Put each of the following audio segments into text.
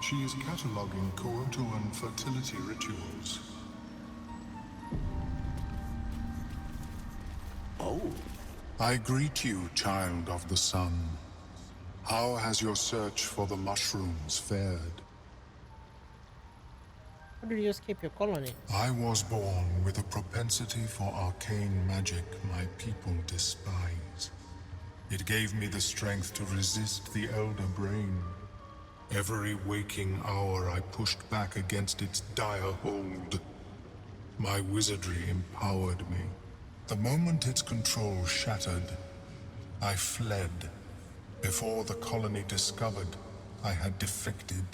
She is cataloging Coatoan fertility rituals. Oh. I greet you, child of the sun. How has your search for the mushrooms fared? How did you escape your colony? I was born with a propensity for arcane magic my people despise. It gave me the strength to resist the Elder Brain. Every waking hour I pushed back against its dire hold. My wizardry empowered me. The moment its control shattered, I fled. Before the colony discovered I had defected.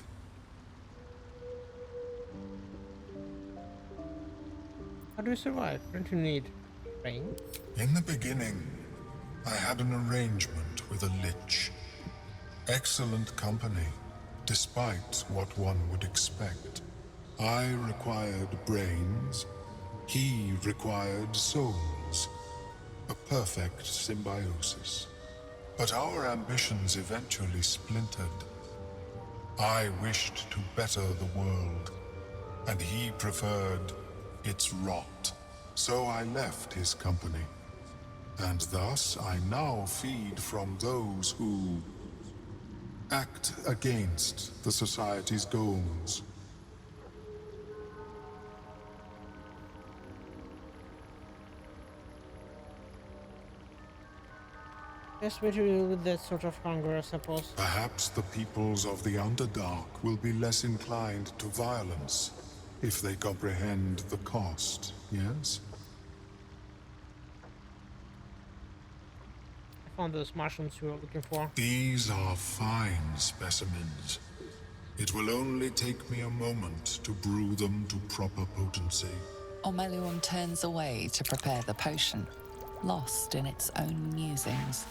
How do you survive? Don't you need rain? In the beginning, I had an arrangement with a lich. Excellent company, despite what one would expect. I required brains, he required souls. A perfect symbiosis. But our ambitions eventually splintered. I wished to better the world, and he preferred its rot. So I left his company, and thus I now feed from those who act against the society's goals. Best way to deal with that sort of hunger, I suppose. Perhaps the peoples of the Underdark will be less inclined to violence if they comprehend the cost, yes? I found those mushrooms you were looking for. These are fine specimens. It will only take me a moment to brew them to proper potency. Omeluum turns away to prepare the potion, lost in its own musings.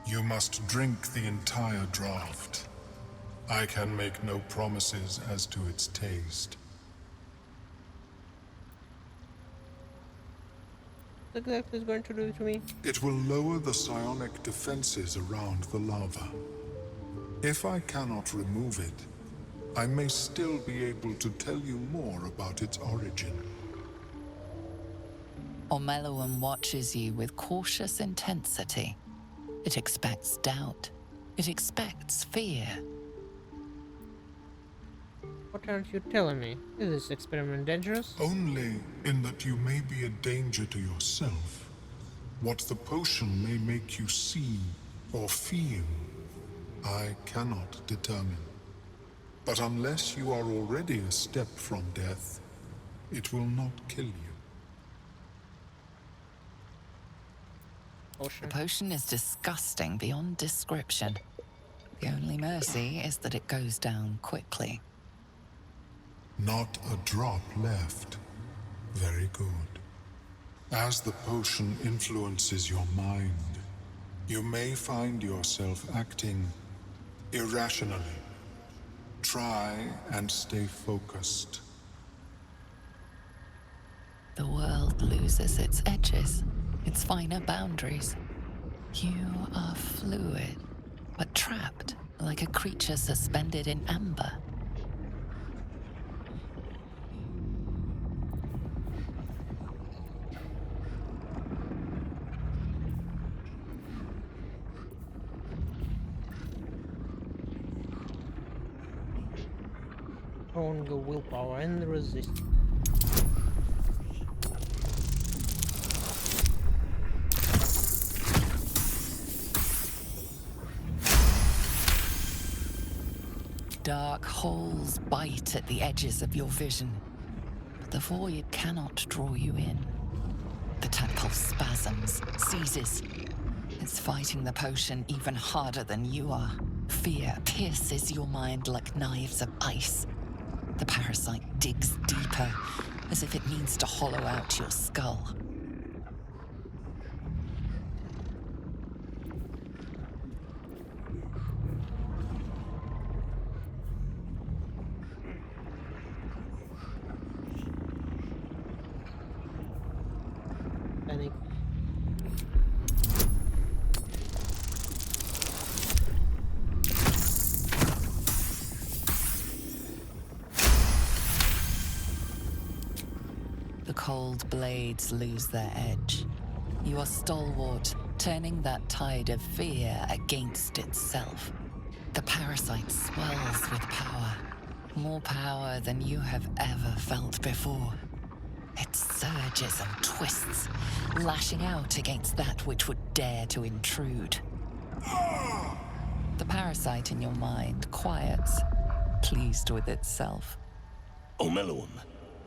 You must drink the entire draught. I can make no promises as to its taste. What exactly is going to do to me? It will lower the psionic defenses around the lava. If I cannot remove it, I may still be able to tell you more about its origin. Omeluum watches you with cautious intensity. It expects doubt. It expects fear. What aren't you telling me? Is this experiment dangerous? Only in that you may be a danger to yourself. What the potion may make you see or feel, I cannot determine. But unless you are already a step from death, it will not kill you. Potion. The potion is disgusting beyond description. The only mercy is that it goes down quickly. Not a drop left. Very good. As the potion influences your mind, you may find yourself acting irrationally. Try and stay focused. The world loses its edges, its finer boundaries. You are fluid, but trapped like a creature suspended in amber. Own your willpower and resist. Dark holes bite at the edges of your vision, but the void cannot draw you in. The tadpole spasms, seizes. It's fighting the potion even harder than you are. Fear pierces your mind like knives of ice. The parasite digs deeper, as if it needs to hollow out your skull. Panic. The cold blades lose their edge. You are stalwart, turning that tide of fear against itself. The parasite swells with power. More power than you have ever felt before. It surges and twists, lashing out against that which would dare to intrude. The parasite in your mind quiets, pleased with itself. Omeluum,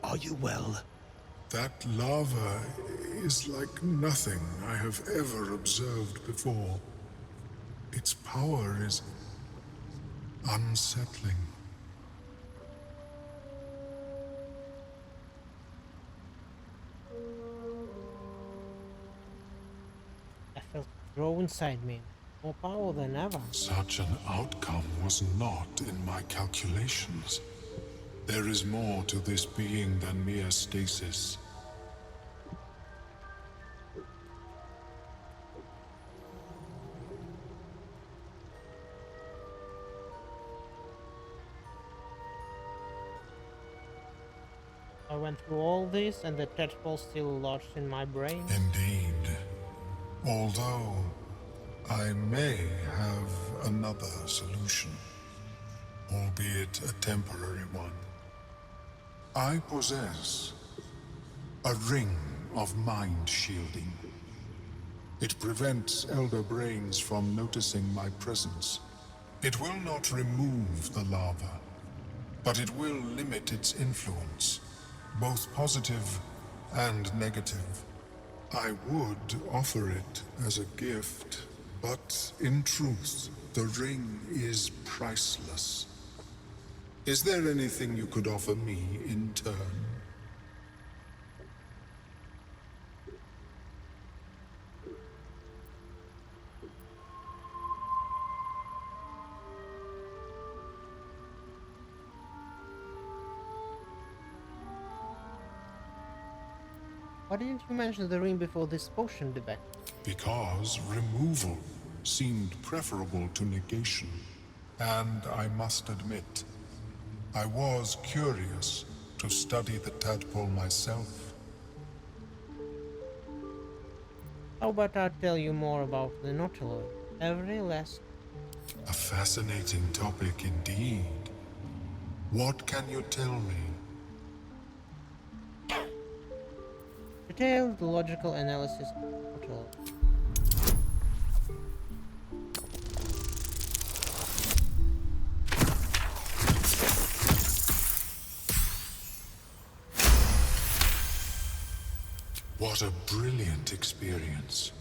are you well? That lava is like nothing I have ever observed before. Its power is unsettling. I felt it grow inside me. More power than ever. Such an outcome was not in my calculations. There is more to this being than mere stasis. I went through all this and the tadpole still lodged in my brain. Indeed. Although I may have another solution, albeit a temporary one. I possess a ring of mind shielding. It prevents elder brains from noticing my presence. It will not remove the lava, but it will limit its influence, both positive and negative. I would offer it as a gift, but in truth, the ring is priceless. Is there anything you could offer me in turn? Why didn't you mention the ring before this potion debate? Because removal seemed preferable to negation. And I must admit, I was curious to study the tadpole myself. How about I tell you more about the Nautiloid? Every last... A fascinating topic indeed. What can you tell me? Detailed logical analysis of the Nautiloid. What a brilliant experience.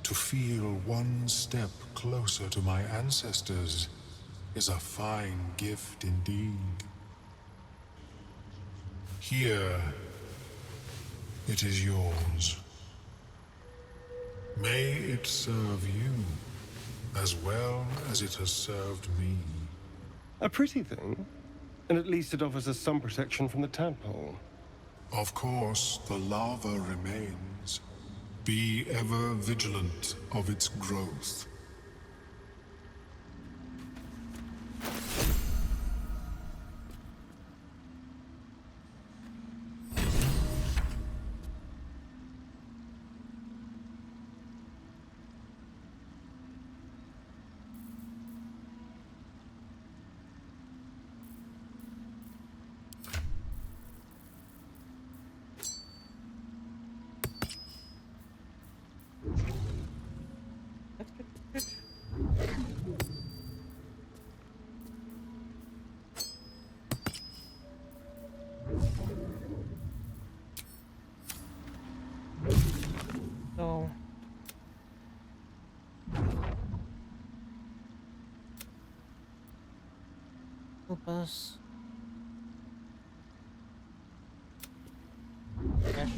To feel one step closer to my ancestors is a fine gift indeed. Here, it is yours. May it serve you as well as it has served me. A pretty thing. And at least it offers us some protection from the tadpole. Of course, the lava remains. Be ever vigilant of its growth. So... help us. Cash.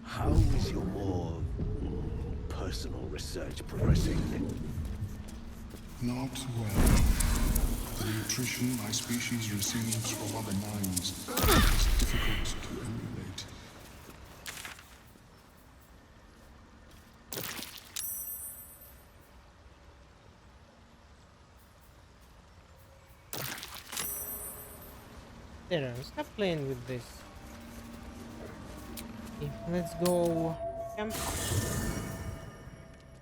How is your more personal research progressing? Not well. The nutrition my species receives from other minds is difficult to emulate. There, stop playing with this. Okay, let's go camp.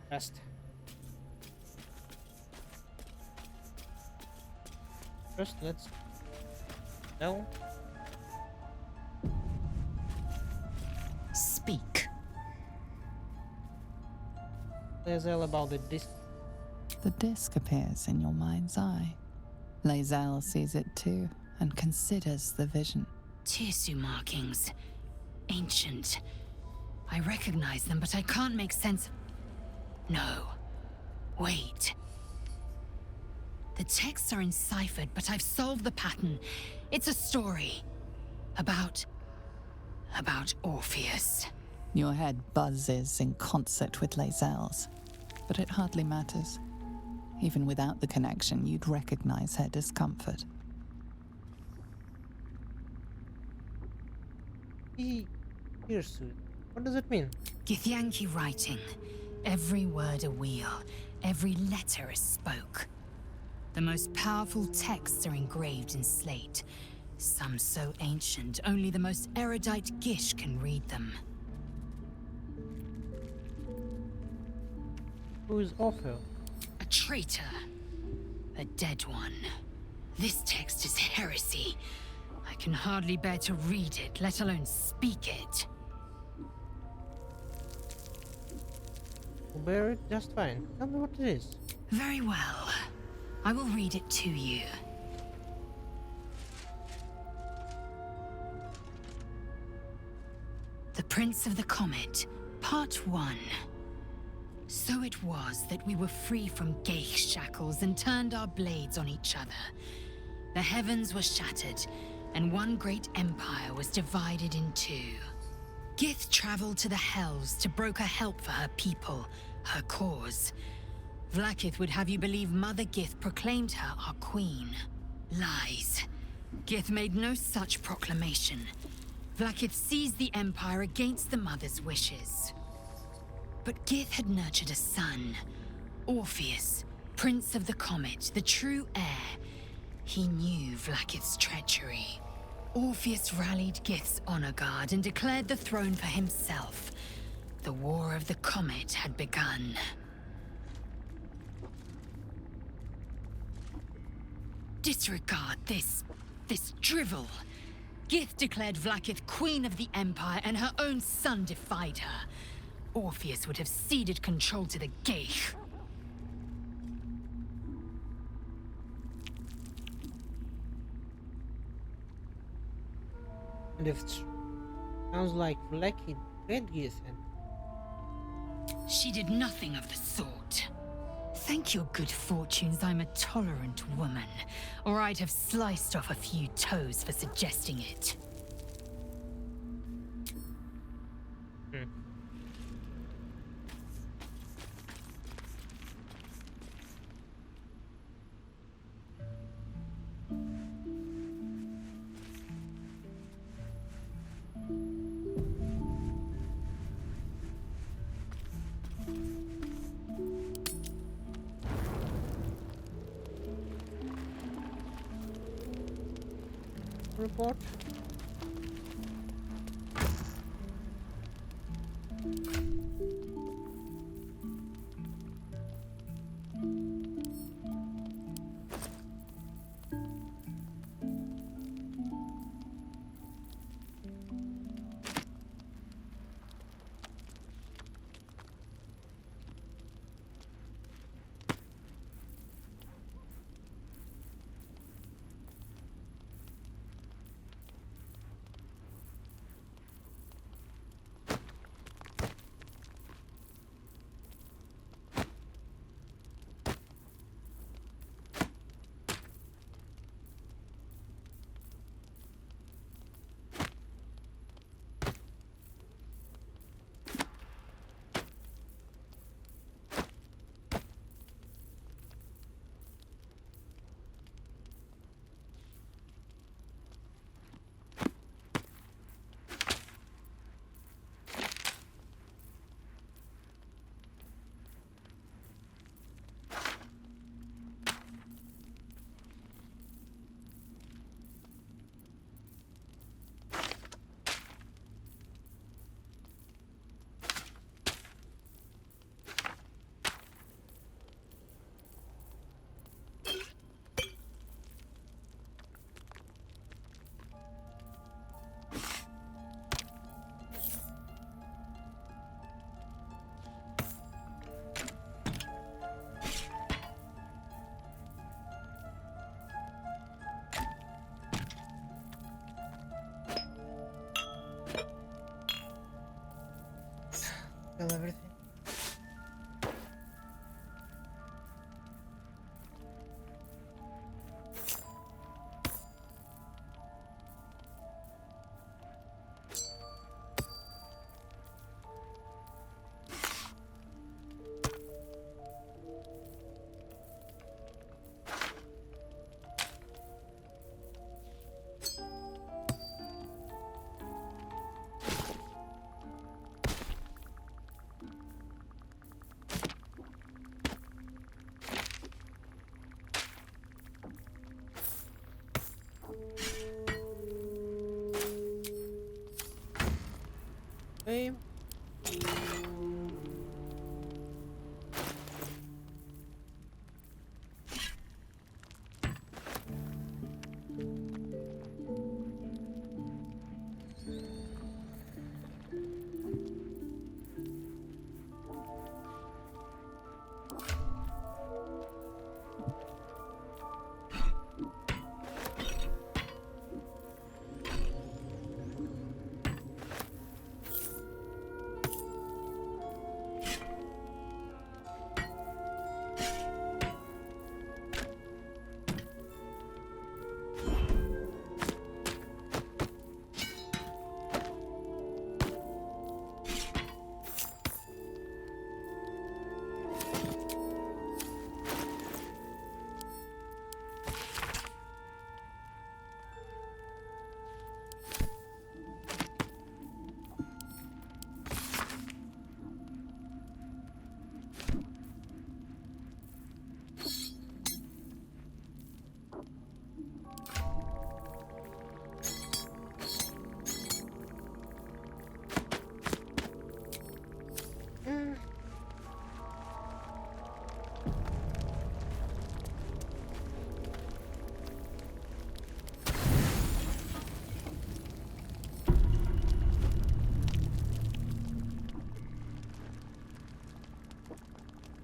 Rest. First, let's tell. Speak. Lae'zel about the disc. The disc appears in your mind's eye. Lae'zel sees it too and considers the vision. Tirsu markings. Ancient. I recognize them, but I can't make sense of... No. Wait. The texts are enciphered, but I've solved the pattern. It's a story. About Orpheus. Your head buzzes in concert with Lae'zel's, but it hardly matters. Even without the connection, you'd recognize her discomfort. Tirsu. What does it mean? Githyanki writing. Every word a wheel. Every letter a spoke. The most powerful texts are engraved in slate. Some so ancient, only the most erudite Gish can read them. Who is Orpheus? A traitor. A dead one. This text is heresy. I can hardly bear to read it, let alone speak it. We'll bear it just fine. Tell me what it is. Very well. I will read it to you. The Prince of the Comet, Part 1. So it was that we were free from Geich shackles and turned our blades on each other. The heavens were shattered, and one great empire was divided in two. Gith traveled to the Hells to broker help for her people, her cause. Vlaakith would have you believe Mother Gith proclaimed her our queen. Lies. Gith made no such proclamation. Vlaakith seized the Empire against the Mother's wishes. But Gith had nurtured a son, Orpheus, Prince of the Comet, the true heir. He knew Vlaakith's treachery. Orpheus rallied Gith's honor guard and declared the throne for himself. The War of the Comet had begun. Disregard this drivel. Gith declared Vlaakith queen of the Empire, and her own son defied her. Orpheus would have ceded control to the Geich. And if it sounds like Vlaakith betrayed Gith, and She did nothing of the sort. Thank your good fortunes I'm a tolerant woman, or I'd have sliced off a few toes for suggesting it. report. Okay.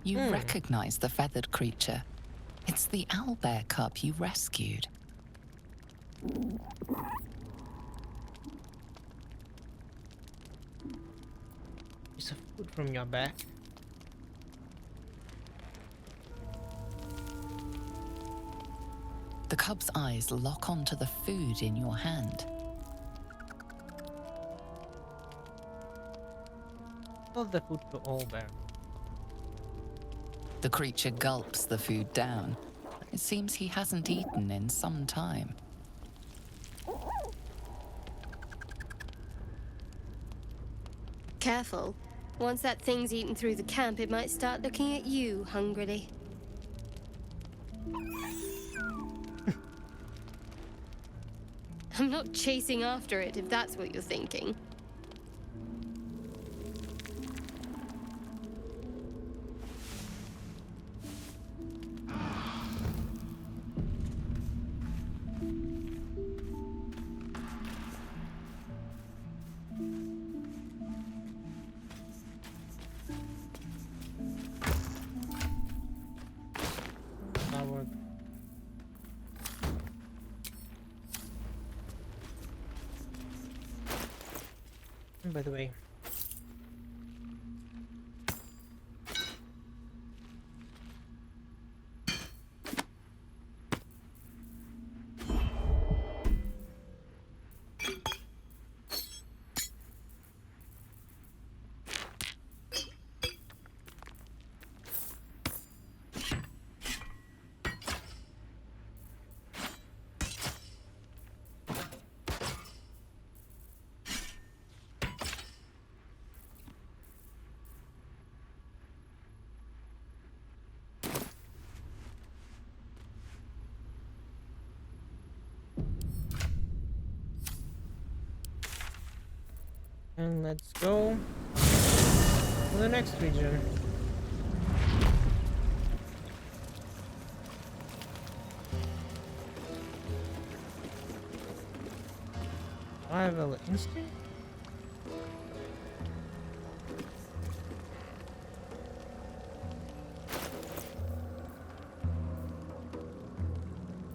You recognize the feathered creature. It's the owlbear cub you rescued. Piece of food from your back. The cub's eyes lock onto the food in your hand. Tell the food to Owlbear. The creature gulps the food down. It seems he hasn't eaten in some time. Careful. Once that thing's eaten through the camp, it might start looking at you hungrily. I'm not chasing after it, if that's what you're thinking. That worked. By the way, and let's go to the next region. Survival instinct?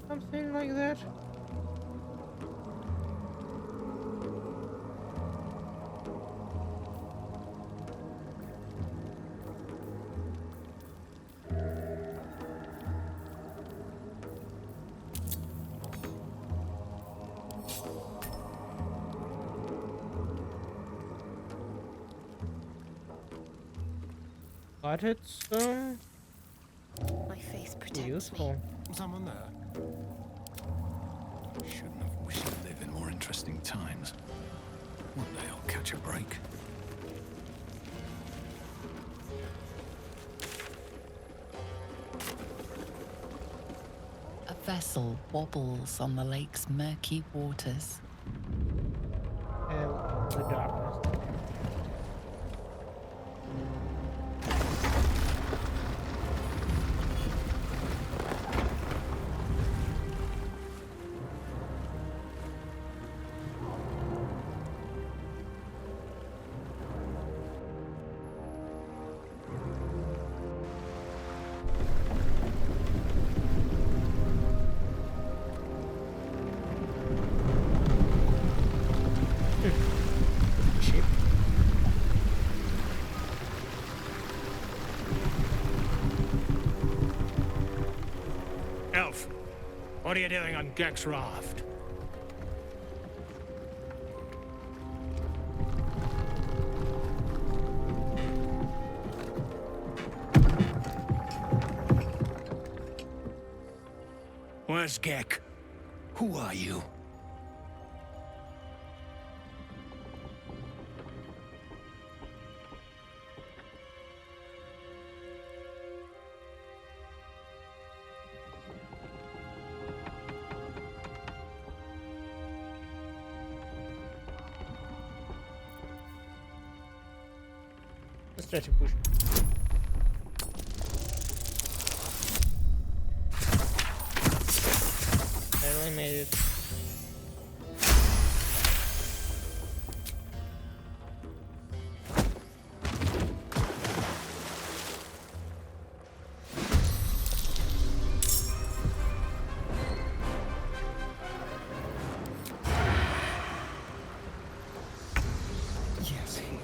Something like that. But it's My faith protects useful. me. Someone there? Shouldn't have wished to live in more interesting times. One day I'll catch a break. A vessel wobbles on the lake's murky waters. The darkness. Elf, what are you doing on Gek's raft? Where's Gek? Who are you? Let's try to push. Barely made it. Yes, here.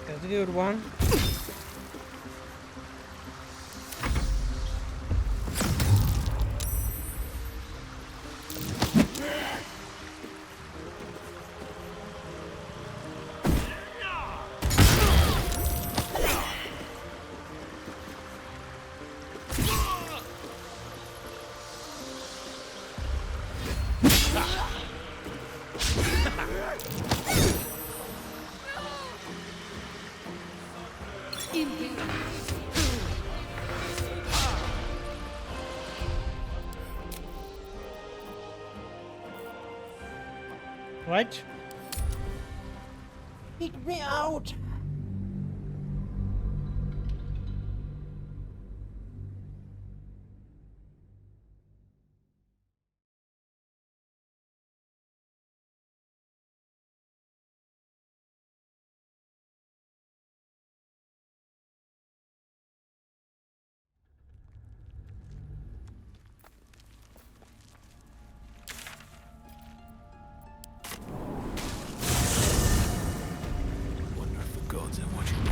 That's a good one. Right? Kick me out! Wonder if the gods are watching me.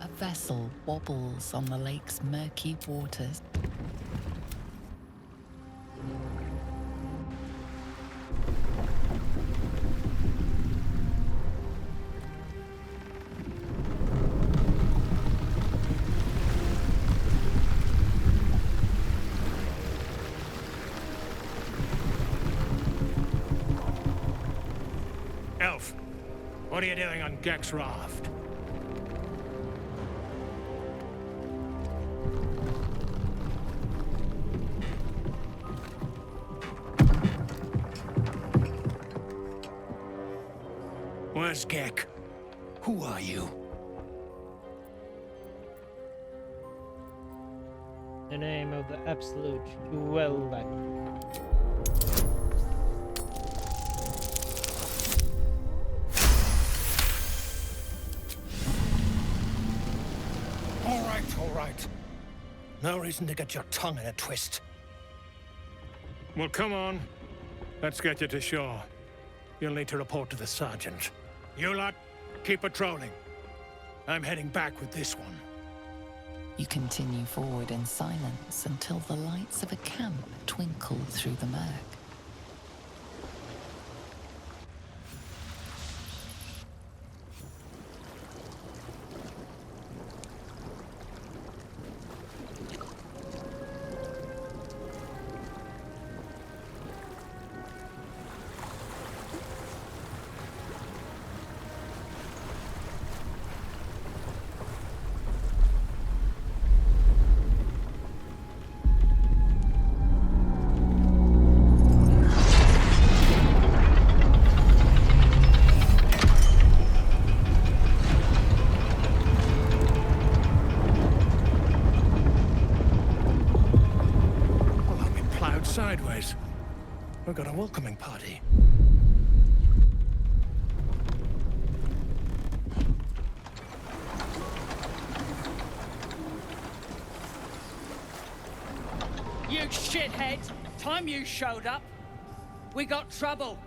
A vessel wobbles on the lake's murky waters. Elf, what are you doing on Gek's raft? Where's Gek? Who are you? The name of the Absolute, you well that. All right. No reason to get your tongue in a twist. Well, come on. Let's get you to shore. You'll need to report to the sergeant. You lot, keep patrolling. I'm heading back with this one. You continue forward in silence until the lights of a camp twinkle through the murk. sideways. We've got a welcoming party. You shithead! Time you showed up, we got trouble.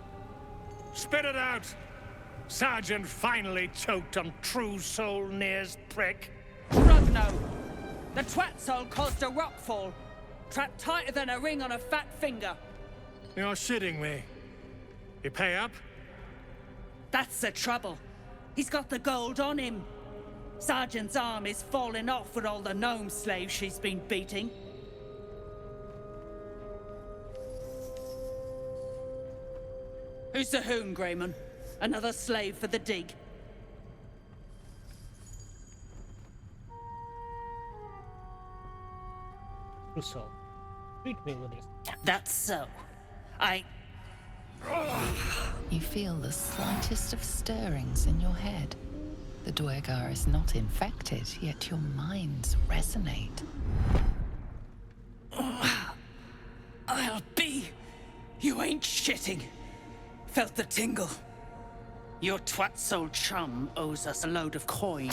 Spit it out! Sergeant finally choked on True Soul Near's prick. Rugno! The twat soul caused a rockfall. Trapped tighter than a ring on a fat finger. You're shitting me. You pay up? That's the trouble. He's got the gold on him. Sergeant's arm is falling off with all the gnome slaves she's been beating. Who's the hoon, Grayman? Another slave for the dig? Russo, treat me with respect. That's so. You feel the slightest of stirrings in your head. The Dwergar is not infected, yet your minds resonate. I'll be. You ain't shitting. Felt the tingle. Your twat soul chum owes us a load of coin.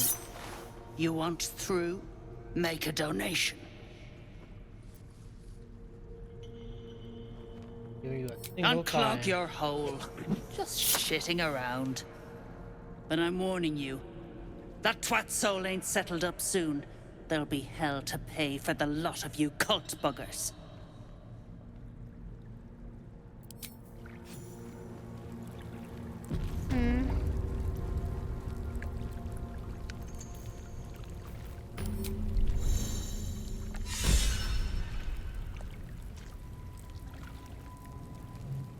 You want through? Make a donation. Give you a single Unclog time. your hole. Just shitting around. But I'm warning you. That twat soul ain't settled up soon. There'll be hell to pay for the lot of you cult buggers.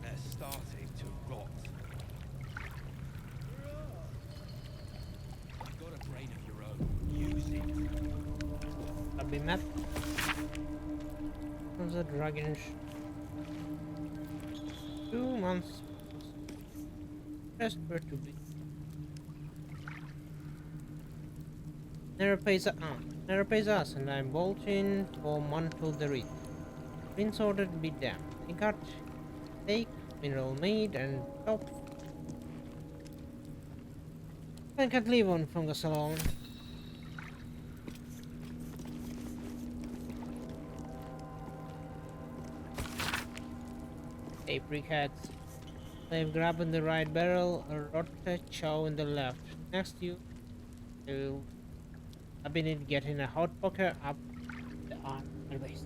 They're starting to rot. You've got a brain of your own. Use it. I'll be mad. What's a dragon? 2 months. Just where to be. Never pays us, and I'm bolting for Mantle the Reed. Prince ordered to be damned. I got steak, mineral meat, and top. I can't leave one fungus alone. Hey, brickheads. They've grabbed in the right barrel, a rotta chow in the left. Next to you, I've been getting a hot poker up the arm and waist.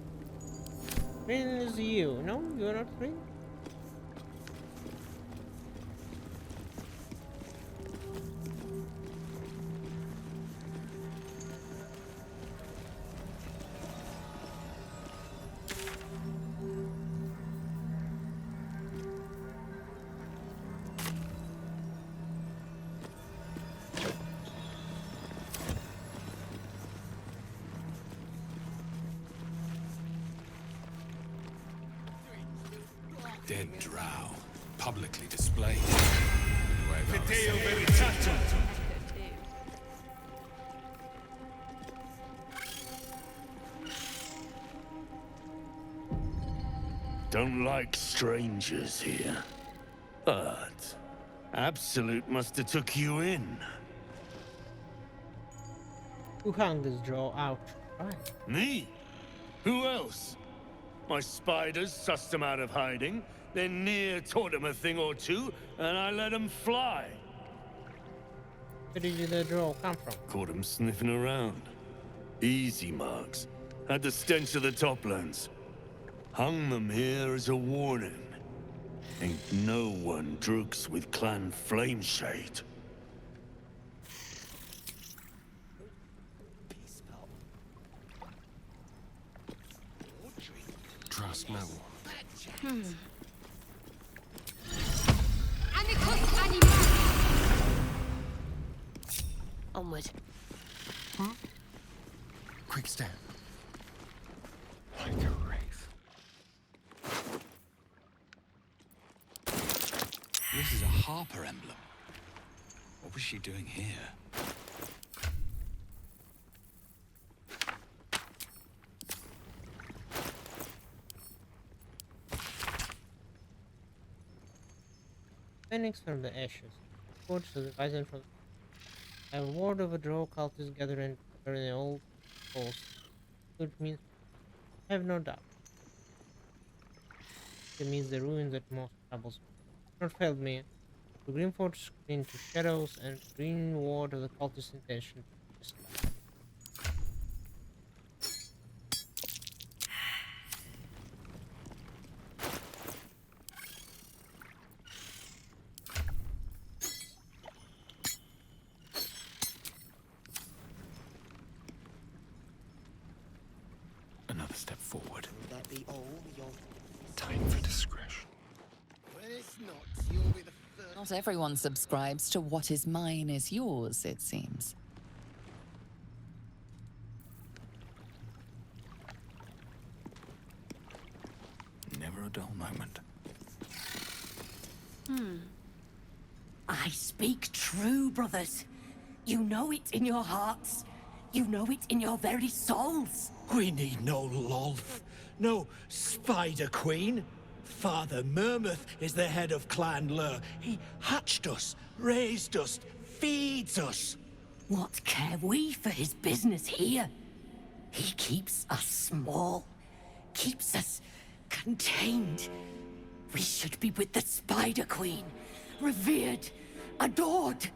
Green is you, no? You're not green? Dead drow, publicly displayed. Don't like strangers here. But Absolute must have took you in. Who hung this draw out? Right. Me? Who else? My spiders sussed them out of hiding, then Near taught them a thing or two, and I let them fly. Where did the draw come from? Caught them sniffing around. Easy marks. Had the stench of the Toplands. Hung them here as a warning. Ain't no one droogs with Clan Flameshade. Trust no one. Onward. Quick step. Like a wraith. This is a Harper emblem. What was she doing here? Phoenix from the ashes. Forge to the rising from a ward of a draw cultists gathering together in the old halls. It means I have no doubt. It means the ruins that most troubles me. Not failed me. The Grymforge screen into shadows and green ward of the cultist intention. Another step forward. Will that be all your... Time for discretion. When it's not, you'll be the first. Not everyone subscribes to what is mine is yours, it seems. Never a dull moment. I speak true, brothers. You know it in your hearts. You know it in your very souls. We need no Lawful, no Spider Queen. Father Mermouth is the head of Clan Lur. He hatched us, raised us, feeds us. What care we for his business here? He keeps us small, keeps us contained. We should be with the Spider Queen, revered, adored.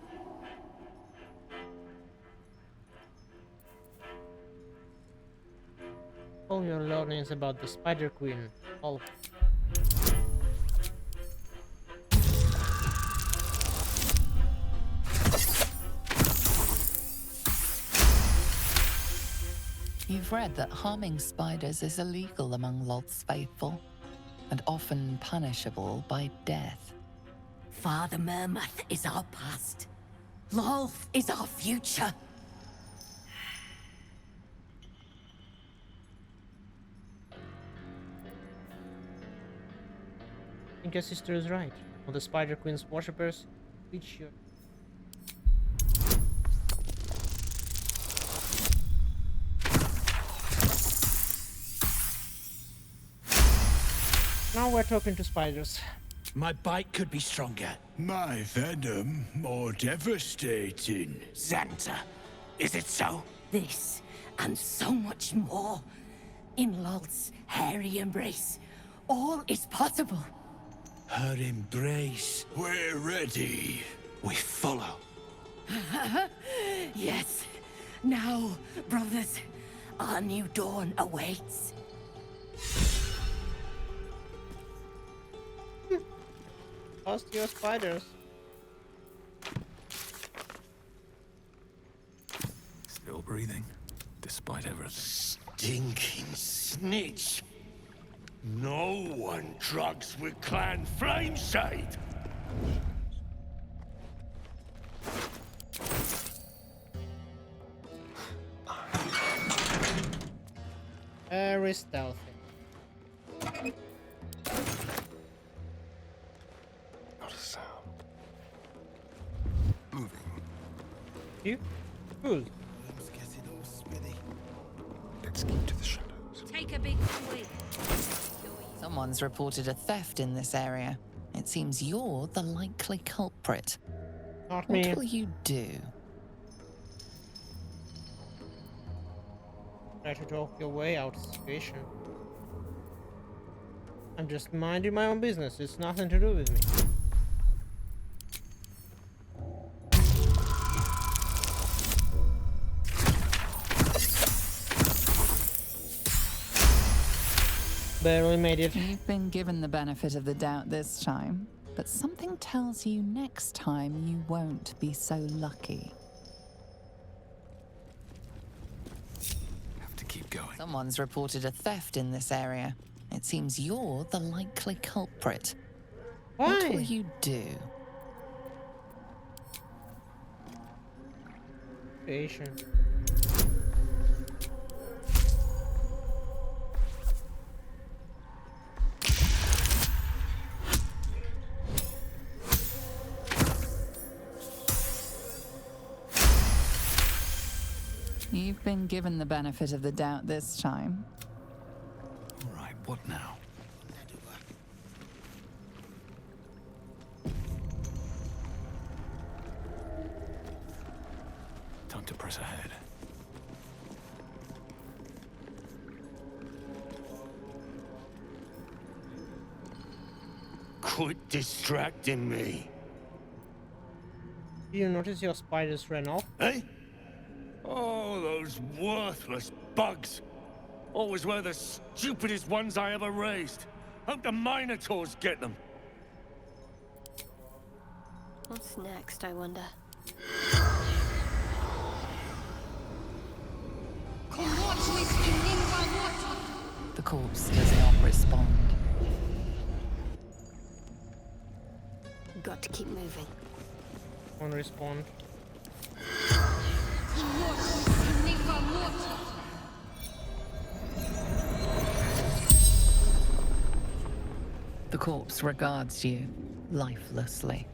All your learnings about the Spider Queen. All. You've read that harming spiders is illegal among Lod's faithful, and often punishable by death. Father Mermouth is our past. Lawful is our future. I think your sister is right. All the Spider Queen's worshippers reach your... Now we're talking to spiders. My bite could be stronger. My venom more devastating. Xanta, is it so? This, and so much more. In Lol's hairy embrace, all is possible. Her embrace. We're ready. We follow. Yes. Now, brothers, our new dawn awaits. Lost your spiders. Still breathing, despite everything. Stinking snitch. No one drugs with Clan Flameshade. Very stealthy. Not a sound. Moving. You? Cool. Let's get it all smithy. Let's keep to the shadows. Take a big swig. Someone's reported a theft in this area. It seems you're the likely culprit. Not me. What will you do? Try to talk your way out of the situation. I'm just minding my own business. It's nothing to do with me. Barely made it. You've been given the benefit of the doubt this time, but something tells you next time you won't be so lucky. Have to keep going. Someone's reported a theft in this area. It seems you're the likely culprit. What will Why? you do? Patient. You've been given the benefit of the doubt this time. All right, what now? to press ahead. Quit distracting me. Do you notice your spiders ran off? Eh? Oh, those worthless bugs. Always were the stupidest ones I ever raised. Hope the Minotaurs get them. What's next, I wonder? The corpse does not respond. Got to keep moving. Won't respond. The corpse regards you lifelessly.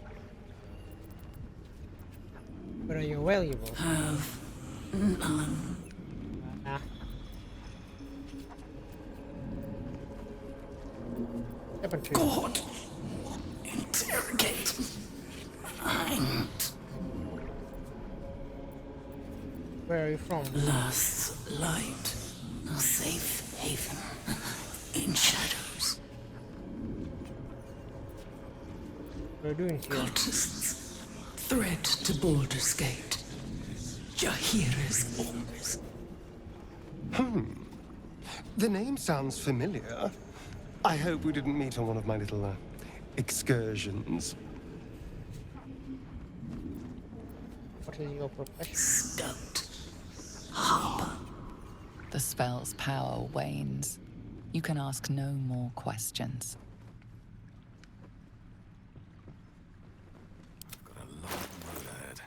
But are you valuable? None. Ah. Happened to you? God. Interrogate. Where are you from? Last light. A safe haven. In shadows. What are you doing here? Cultists. Threat to Baldur's Gate. Jahira's orders. The name sounds familiar. I hope we didn't meet on one of my little excursions. What is your profession? Scout. Harbor. The spell's power wanes. You can ask no more questions. Got a long road ahead.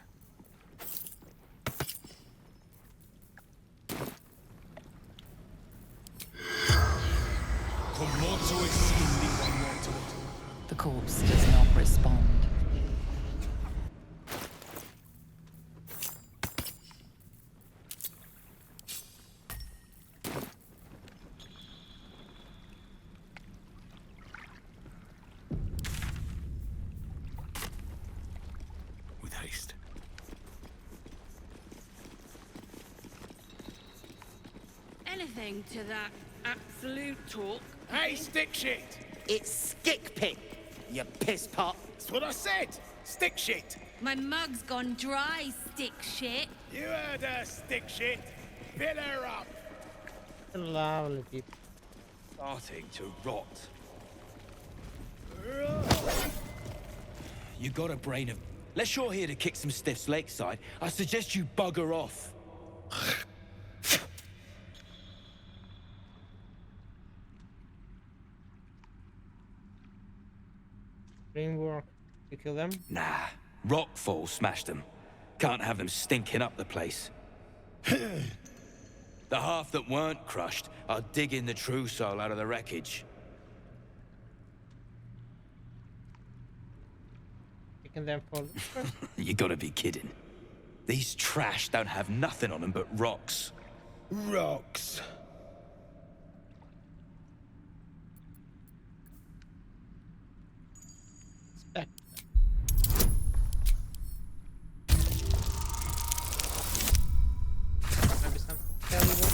The corpse does not respond. With haste. Anything to that absolute talk? Hey, stick shit! It's stick pit, you piss pot. That's what I said! Stick shit! My mug's gone dry, stick shit. You heard her, stick shit! Fill her up! Lovely people. Starting to rot. You got a brain of... Unless you're here to kick some stiffs lakeside, I suggest you bugger off. Grymforge. You kill them? Nah, rockfall smashed them. Can't have them stinking up the place. The half that weren't crushed are digging the true soul out of the wreckage. Taking them for You gotta be kidding. These trash don't have nothing on them but rocks. Rocks. back. Maybe something valuable.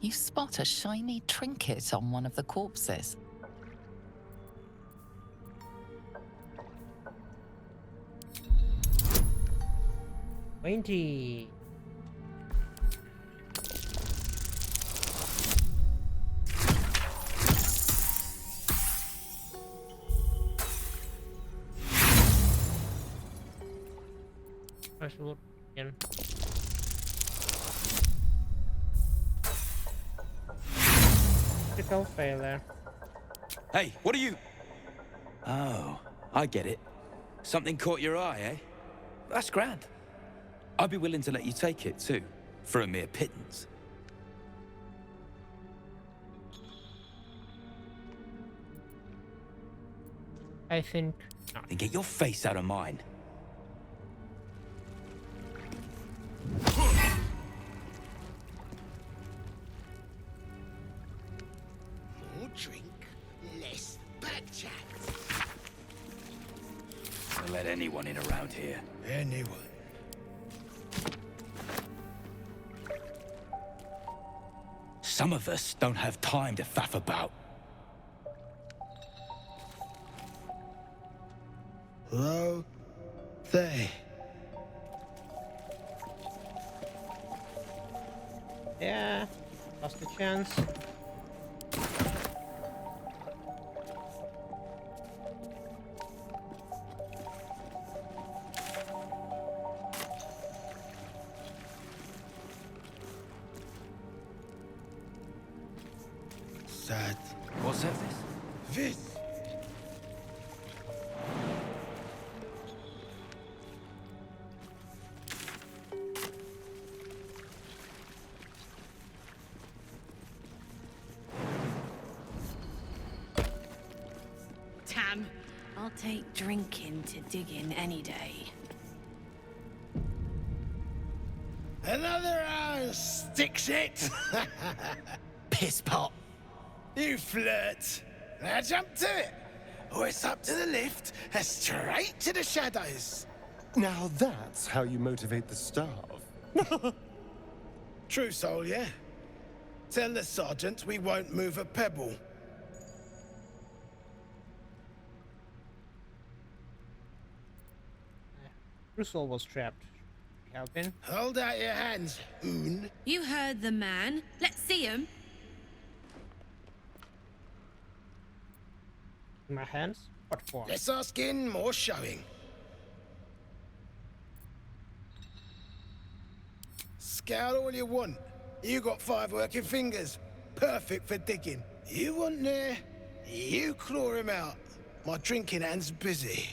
You spot a shiny trinket on one of the corpses. $20. Critical again. Critical failure. Hey, what are you... Oh, I get it. Something caught your eye, eh? That's grand. I'd be willing to let you take it, too. For a mere pittance. I think not. Then get your face out of mine. never let anyone in around here. Anyone. Some of us don't have time to faff about. Hello? There. Yeah, lost a chance. Sad. What's that? This. Tam, I'll take drinking to digging any day. Another stick shit. Piss pot. You flirt. Now jump to it. Or it's up to the lift and straight to the shadows. Now that's how you motivate the staff. True soul, yeah? Tell the sergeant we won't move a pebble. Russell was trapped. Help him. Hold out your hands, Oon. You heard the man. Let's see him. My hands? What for? Less our skin, more showing. Scout all you want. You got 5 working fingers. Perfect for digging. You want there, you claw him out. My drinking hand's busy.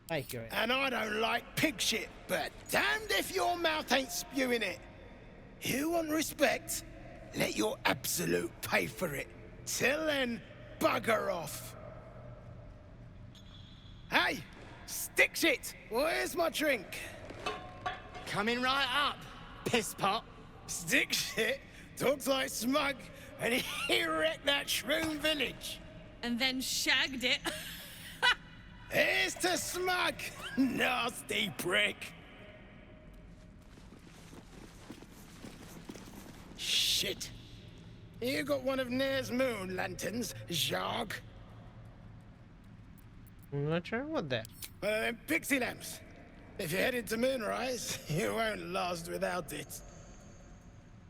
I hear it. And I don't like pig shit, but damned if your mouth ain't spewing it. You want respect? Let your absolute pay for it. Till then, bugger off. Hey, stick shit! Where's my drink? Coming right up, piss pot. Stick shit talks like smug, and he wrecked that shroom village. And then shagged it. Here's to smug, nasty prick. Shit. You got one of Nair's moon lanterns, Jarg? I'm not sure what that. One of them pixie lamps. If you're headed to Moonrise, you won't last without it.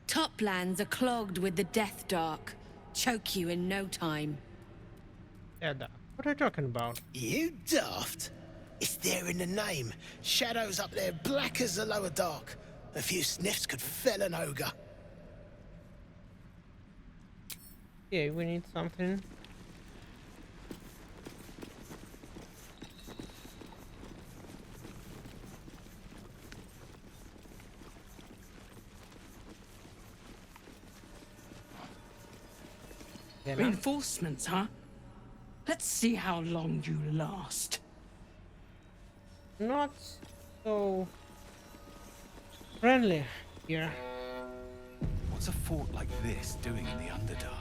Toplands are clogged with the death dark. Choke you in no time. Yeah, what are you talking about? You daft? It's there in the name. Shadows up there black as the lower dark. A few sniffs could fell an ogre. Yeah, we need something. Reinforcements, huh? Let's see how long you last. Not so friendly here. What's a fort like this doing in the Underdark?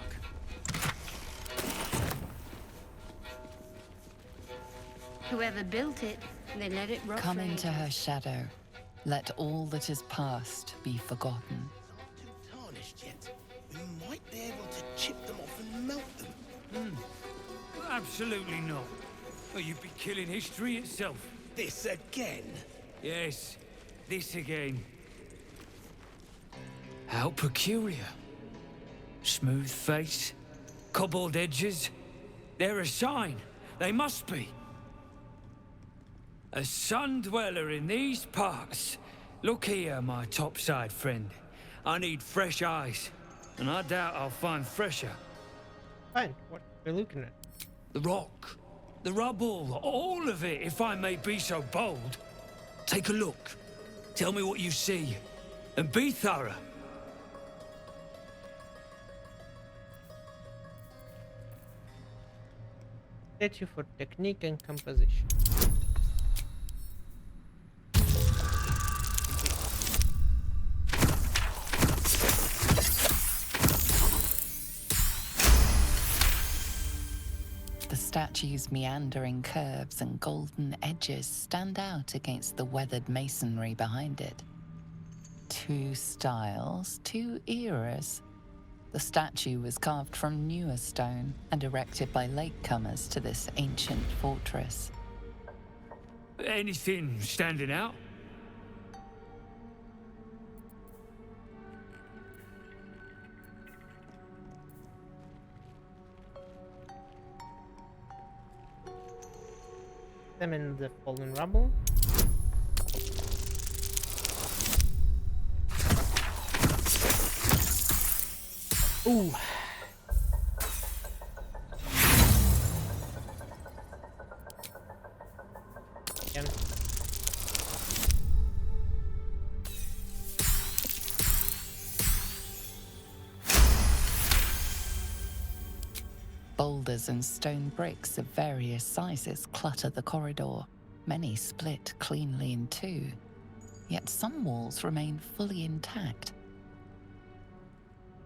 Whoever built it, they let it rot. Come for into ages. her shadow. Let all that is past be forgotten. Not too tarnished yet. We might be able to chip them off and melt them. Absolutely not. Well, you'd be killing history itself. This again? Yes, this again. How peculiar. Smooth face, cobbled edges. They're a sign. They must be. A sun dweller in these parts. Look here, my topside friend. I need fresh eyes, and I doubt I'll find fresher. Fine, what are you looking at? The rock, the rubble, all of it, if I may be so bold. Take a look. Tell me what you see, and be thorough. Statue for technique and composition. The statue's meandering curves and golden edges stand out against the weathered masonry behind it. Two styles, two eras. The statue was carved from newer stone and erected by latecomers to this ancient fortress. Anything standing out? Them in the fallen rubble. Ooh. Again. Boulders and stone bricks of various sizes clutter the corridor, many split cleanly in two. Yet some walls remain fully intact.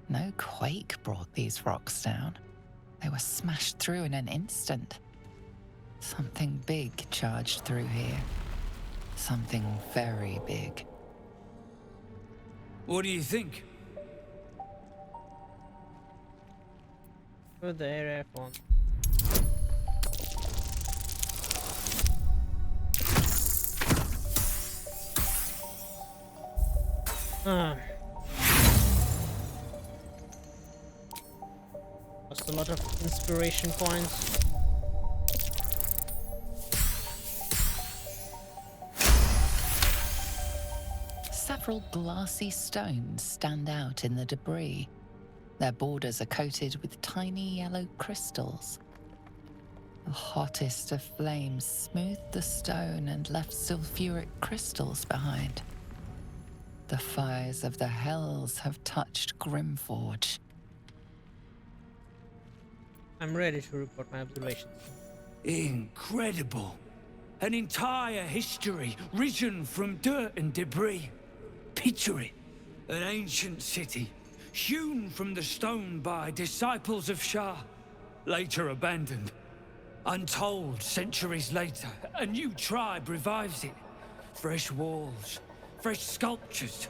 No quake brought these rocks down. They were smashed through in an instant. Something big charged through here. Something very big. What do you think? Put the area on. Lost a lot of inspiration points. Several glassy stones stand out in the debris. Their borders are coated with tiny yellow crystals. The hottest of flames smoothed the stone and left sulfuric crystals behind. The fires of the hells have touched Grymforge. I'm ready to report my observations. Incredible. An entire history risen from dirt and debris. Picture it. An ancient city, hewn from the stone by disciples of Shah, later abandoned. Untold centuries later, a new tribe revives it. Fresh walls, fresh sculptures,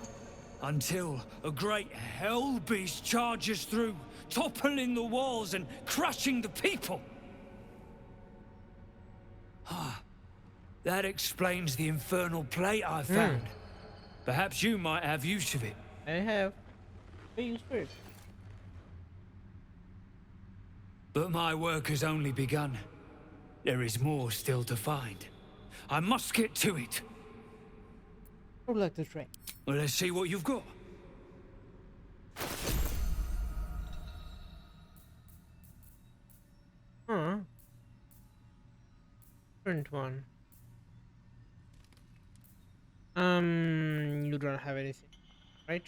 until a great hell beast charges through, toppling the walls and crushing the people. That explains the infernal plate I found. Perhaps you might have use of it. I have. Being spirit. But my work has only begun. There is more still to find. I must get to it. I would like to try. Well, let's see what you've got. Different one. You don't have anything, right?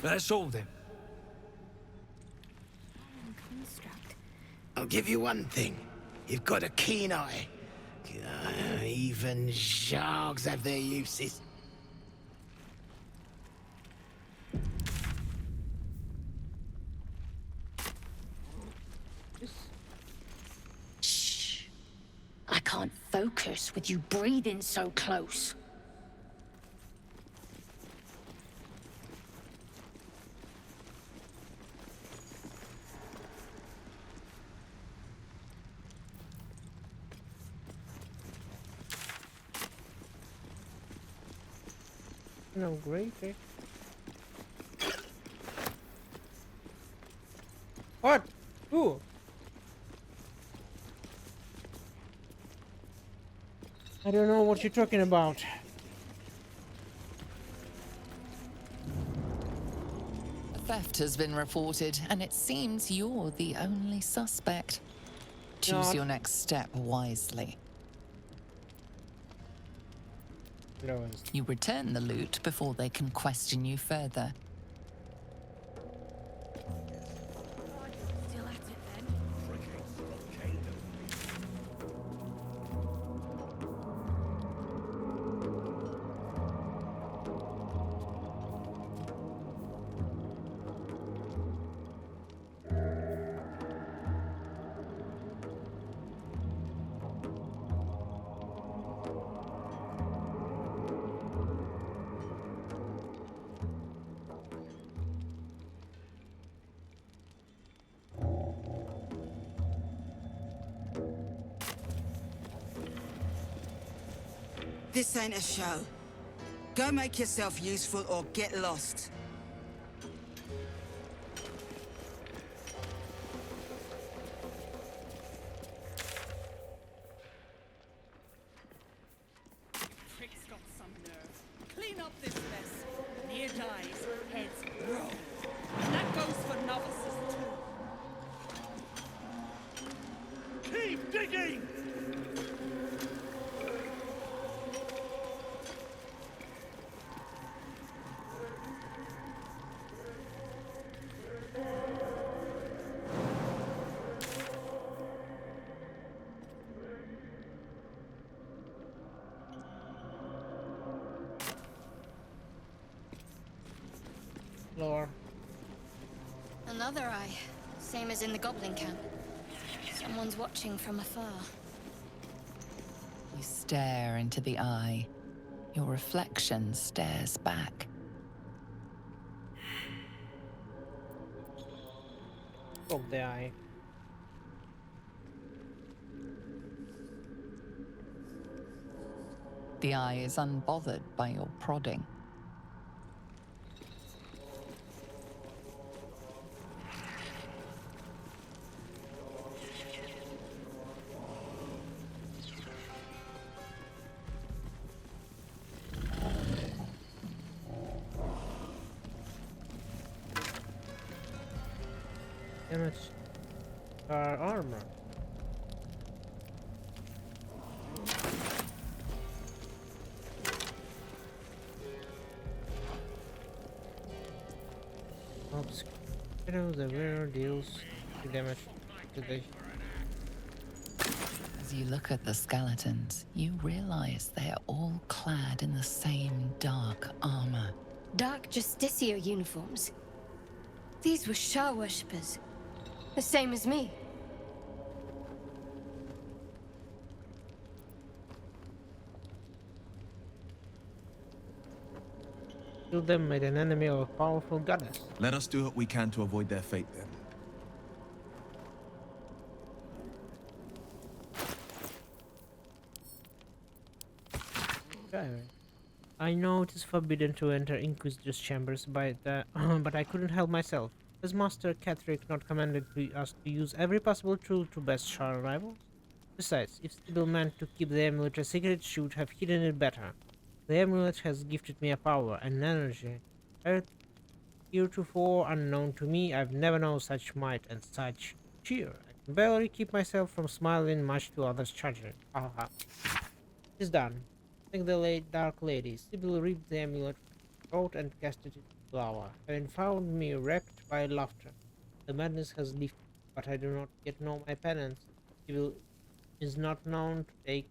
That's all then. I'll give you one thing. You've got a keen eye. Even Zhargs have their uses. Shh. I can't focus with you breathing so close. No, great. What? Who? I don't know what you're talking about. theft has been reported, and it seems you're the only suspect. Choose your next step wisely. You return the loot before they can question you further. Still at it then? This ain't a show. Go make yourself useful or get lost. Prick's got some nerve. Clean up this mess. Near dies, heads roll. And that goes for novices too. Keep digging! Floor. Another eye. Same as in the goblin camp. Someone's watching from afar. You stare into the eye. Your reflection stares back. Poke the eye. The eye is unbothered by your prodding. Damage our armor. The wearer deals damage to the. As you look at the skeletons, you realize they are all clad in the same dark armor. Dark Justicia uniforms. These were Shah worshippers. The same as me. Kill them made an enemy of a powerful goddess. Let us do what we can to avoid their fate then. Okay. I know it is forbidden to enter Inquisitor's chambers by the but I couldn't help myself. Has Master Catherick not commanded us to use every possible tool to best Shah rivals? Besides, if Sybil meant to keep the amulet a secret, she would have hidden it better. The amulet has gifted me a power and energy. Heretofore unknown to me, I've never known such might and such cheer. I can barely keep myself from smiling, much to others' charging. Haha. It's done. Thank the late Dark Lady. Sybil ripped the amulet from her throat and cast it into the flower, having found me wrecked by laughter. The madness has lifted, but I do not yet know my penance. Sybil is not known to take.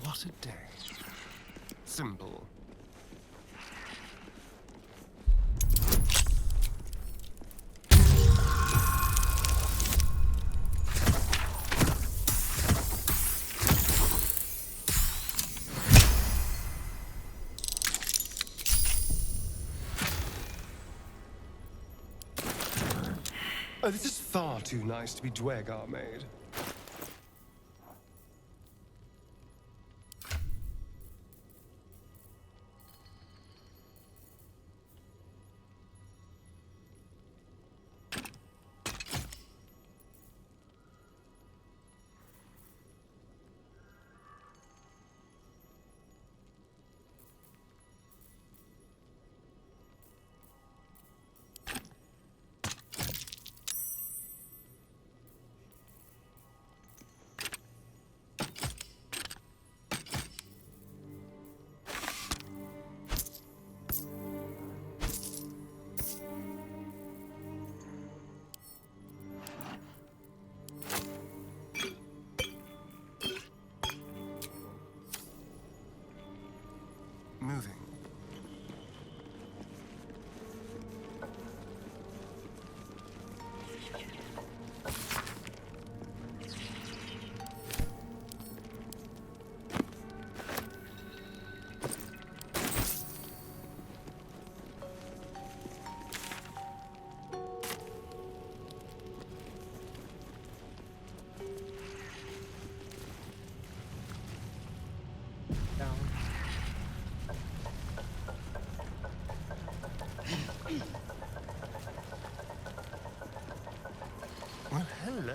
What a day. Simple. This is far too nice to be Dwegar made. Moving. Down. Well, hello.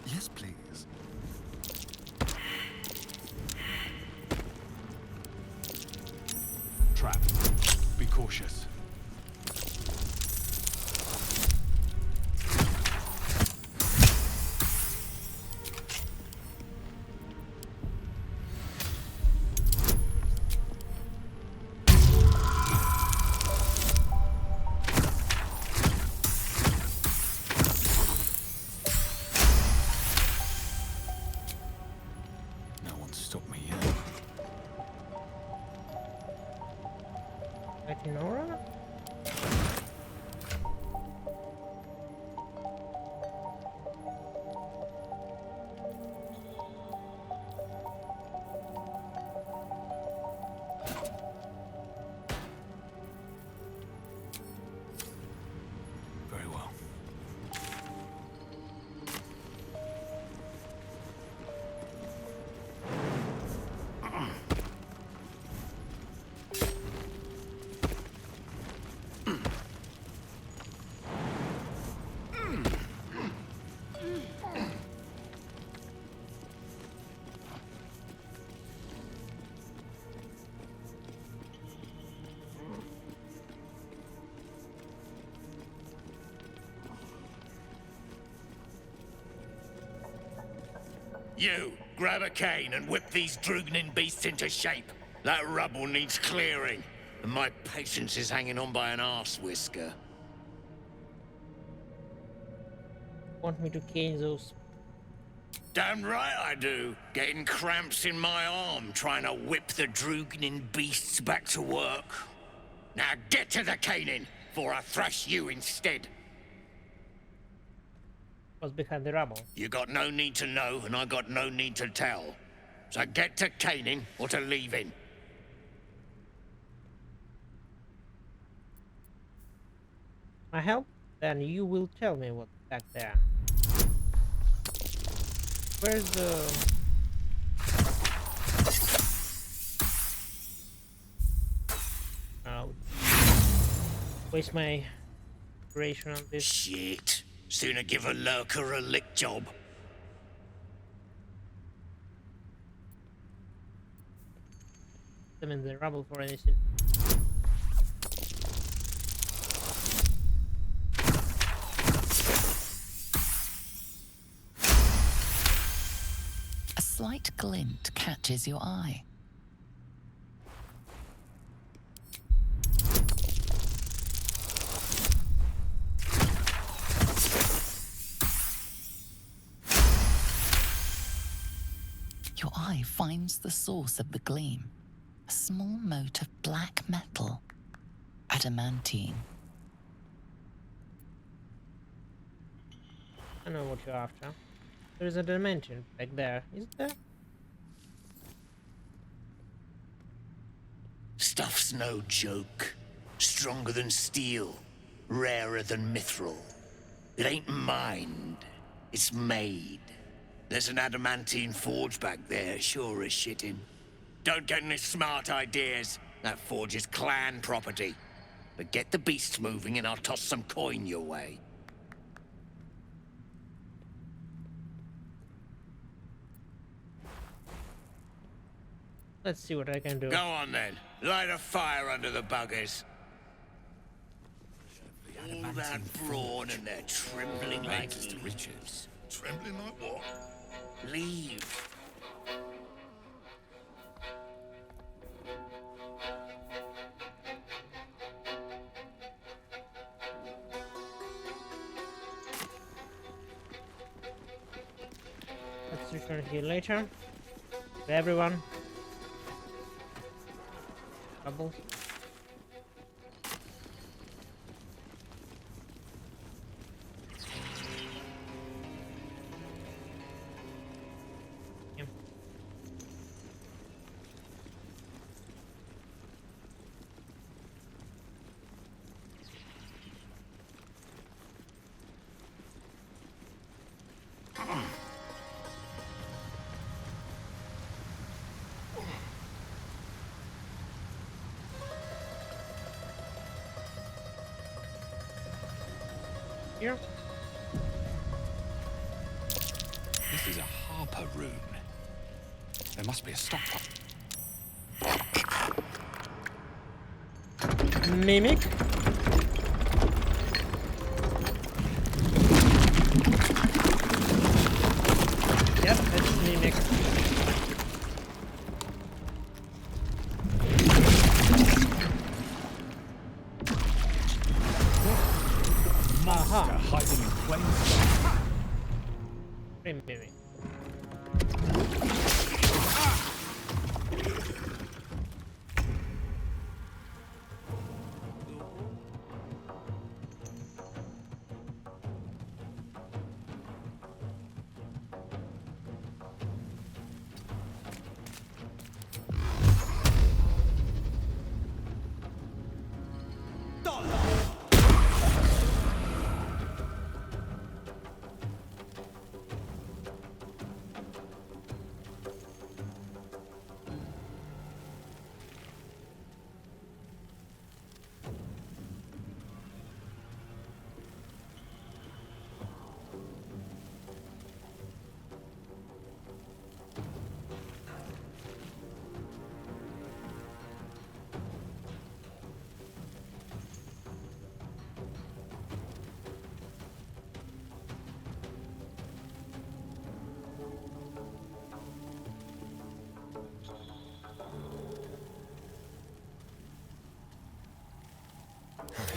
Yes, please. Trap. Be cautious. No one stopped me yet. Lighting aura? Very well. You, grab a cane and whip these Drugnin beasts into shape. That rubble needs clearing, and my patience is hanging on by an arse whisker. Want me to cane those? Damn right I do. Getting cramps in my arm trying to whip the Drugnin beasts back to work. Now get to the caning, before I thrash you instead. What's behind the rubble? You got no need to know, and I got no need to tell. So get to caning or to leaving. I help? Then you will tell me what's back there. Where's the... Oh. Waste my duration on this. Shit. Sooner give a lurker a lick job. Them in the rubble for anything. A slight glint catches your eye. Your eye finds the source of the gleam. A small mote of black metal. Adamantine. I know what you're after. There is a dimension back there, isn't there? Stuff's no joke. Stronger than steel. Rarer than mithril. It ain't mined. It's made. There's an adamantine forge back there, sure as shitting. Don't get any smart ideas. That forge is clan property. But get the beasts moving and I'll toss some coin your way. Let's see what I can do. Go on then. Light a fire under the buggers. All that brawn and they're trembling like riches. Trembling like what? Leave. Let's return here later. To everyone. Bubbles. Here. This is a Harper rune. There must be a stockpile. Mimic. Yep, it's mimic. Aha. Hiding in plain sight. Mimic.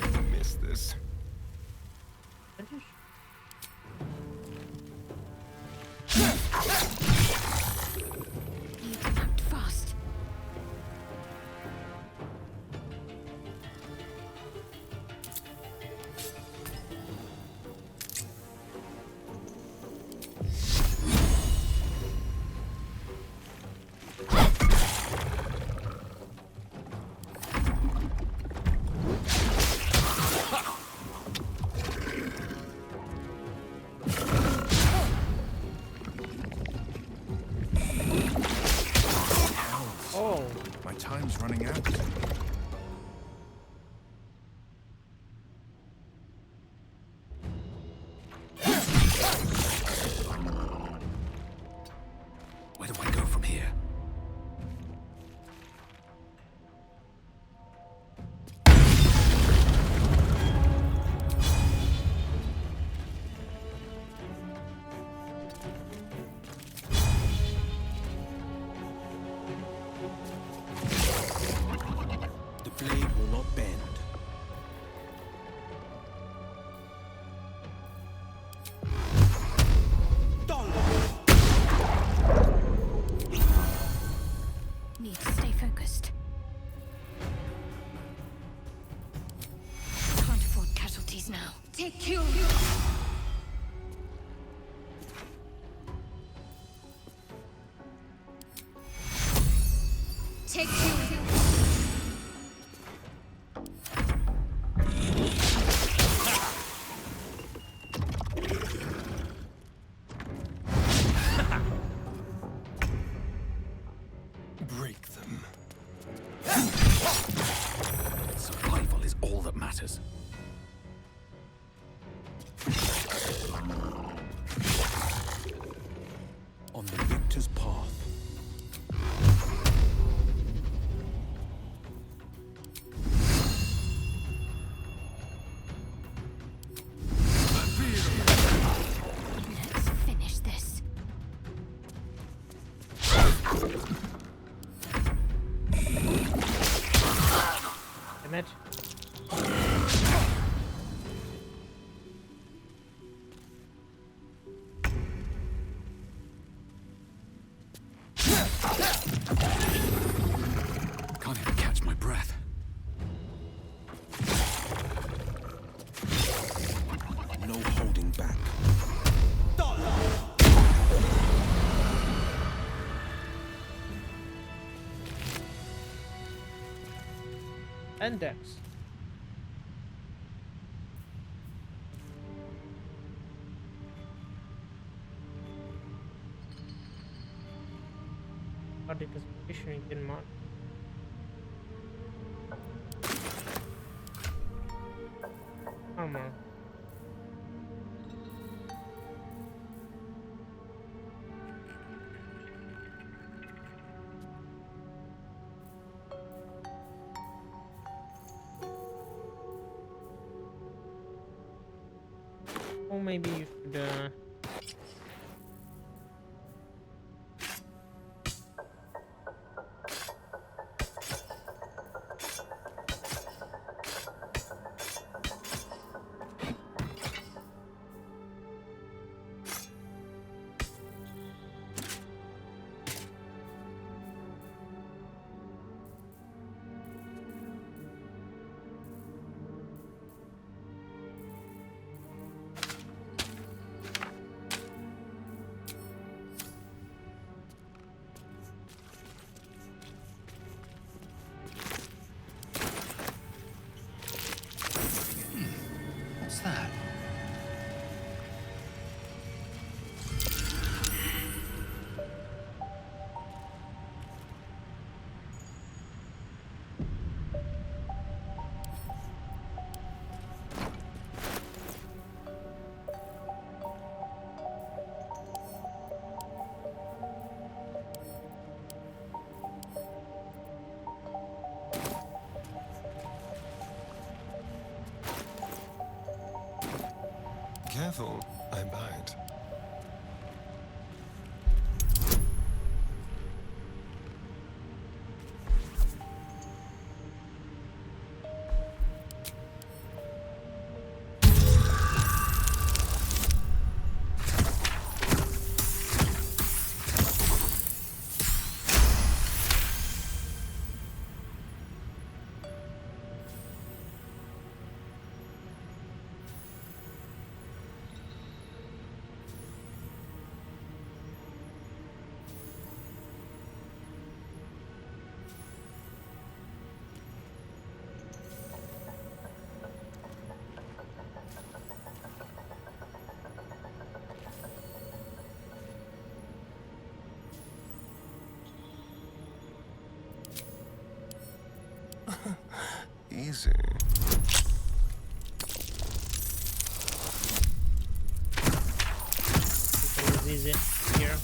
I miss this. Act fast. My time's running out. Where do I go from here? catch my breath. No holding back. Index. Articles positioning in mind. Armor. Or maybe you should What's that? Careful, I bite. Easy. It's easy here.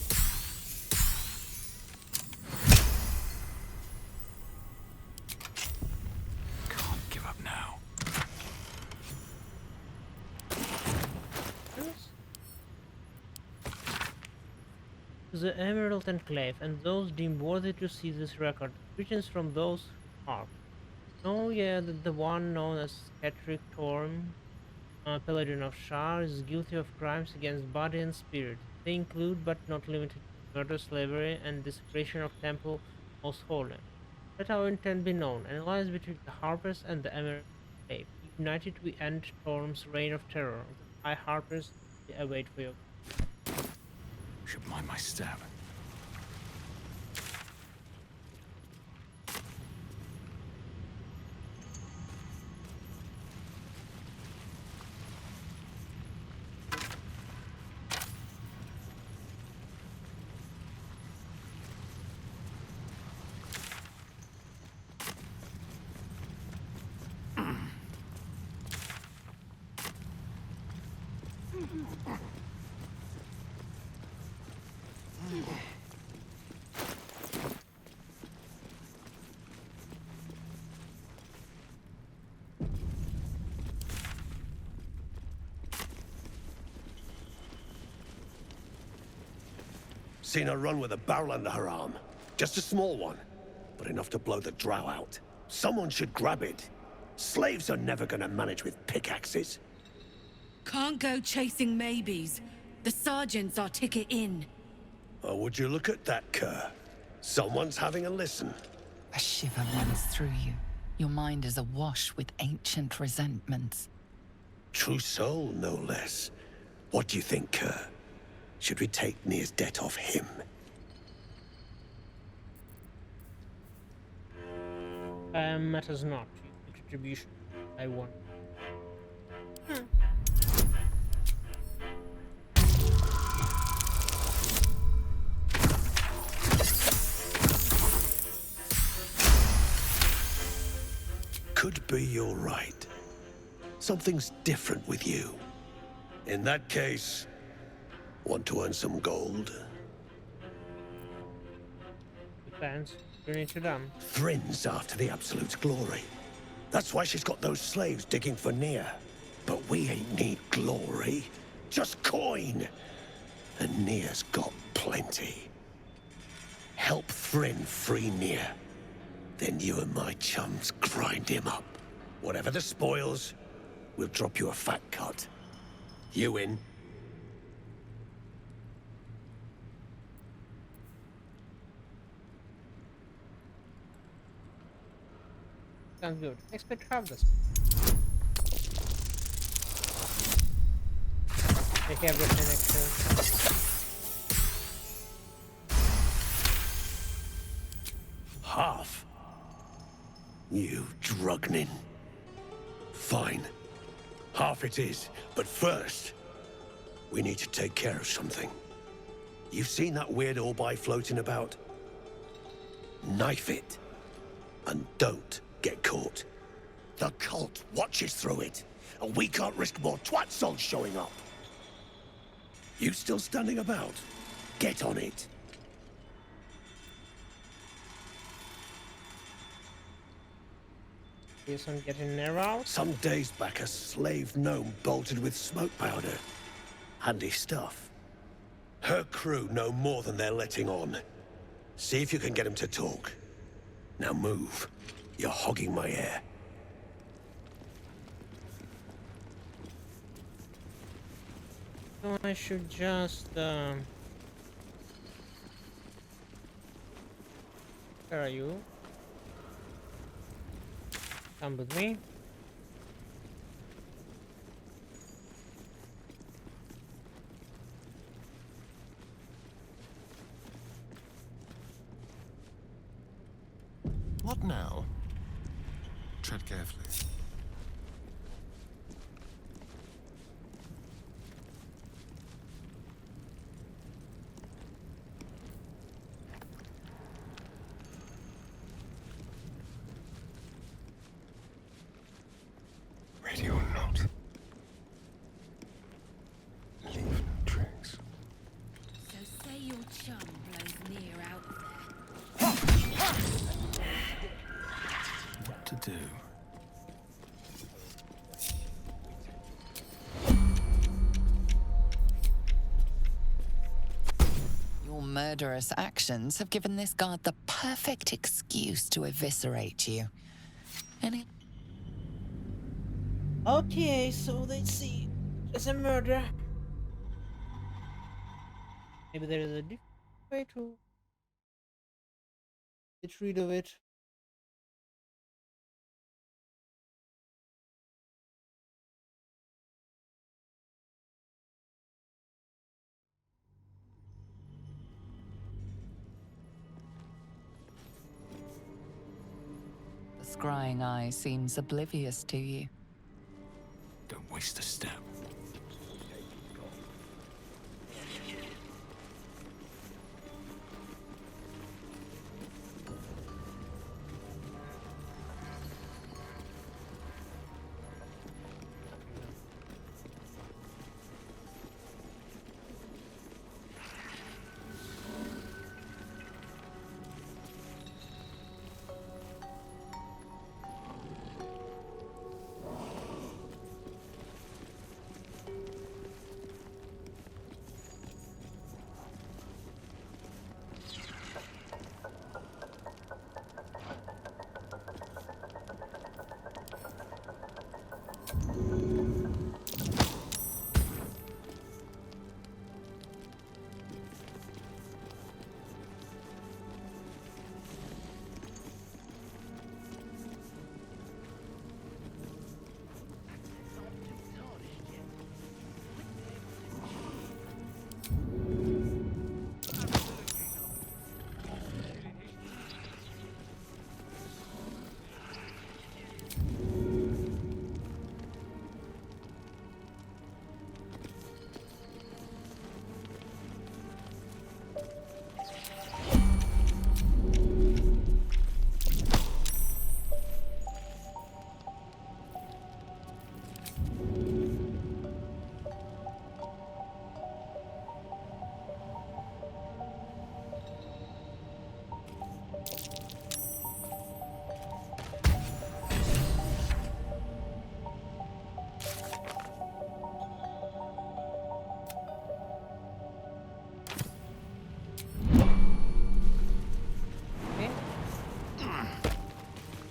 Can't give up now. The Emerald Enclave, and those deemed worthy to see this record. Greetings from those who are. Oh yeah, the one known as Catrick Torm, Paladin of Shar, is guilty of crimes against body and spirit. They include, but not limited to, murder, slavery, and desecration of temple most holy. Let our intent be known. An alliance between the Harpers and the Emerald Enclave. United we end Torm's reign of terror. The High Harpers, we await for your... Should mind my step. Seen her run with a barrel under her arm. Just a small one, but enough to blow the drow out. Someone should grab it. Slaves are never gonna manage with pickaxes. Can't go chasing maybes. The sergeant's our ticket in. Or would you look at that cur? Someone's having a listen. A shiver runs through you. Your mind is awash with ancient resentments. True soul, no less. What do you think, Kerr? Should we take Nia's debt off him? Matters not. The contribution I want. Could be you're right. Something's different with you. In that case, want to earn some gold? Depends. You need to done. Thrin's after the Absolute's glory. That's why she's got those slaves digging for Nia. But we ain't need glory, just coin. And Nia's got plenty. Help Thrin free Nia. Then you and my chums grind him up. Whatever the spoils, we'll drop you a fat cut. You in? Sounds good. Expect to have this. Take everything extra. Half? You drugnin. Fine. Half it is. But first, we need to take care of something. You've seen that weird orbi floating about? Knife it. And don't get caught. The cult watches through it, and we can't risk more twat souls showing up. You still standing about? Get on it. Yes, I'm getting near out. Some days back, a slave gnome bolted with smoke powder. Handy stuff. Her crew know more than they're letting on. See if you can get them to talk. Now move. You're hogging my air. So I should just where are you? Come with me. What now? Tread carefully. Ready or not? Leave no tracks. So say your chum blows near out of there. What to do? Your murderous actions have given this guard the perfect excuse to eviscerate you. Any? Okay, so they see it's a murder. Maybe there is a different way to get rid of it. The scrying eye seems oblivious to you. Don't waste a step.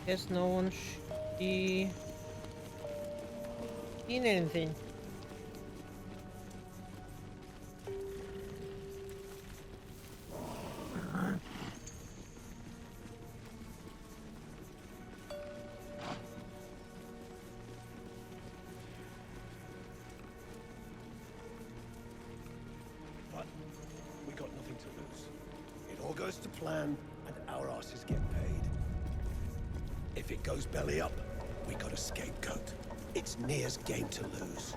Guess no one should be seen anything. But we got nothing to lose. It all goes to plan, and our asses get paid. If it goes belly up, we got a scapegoat. It's Nia's game to lose.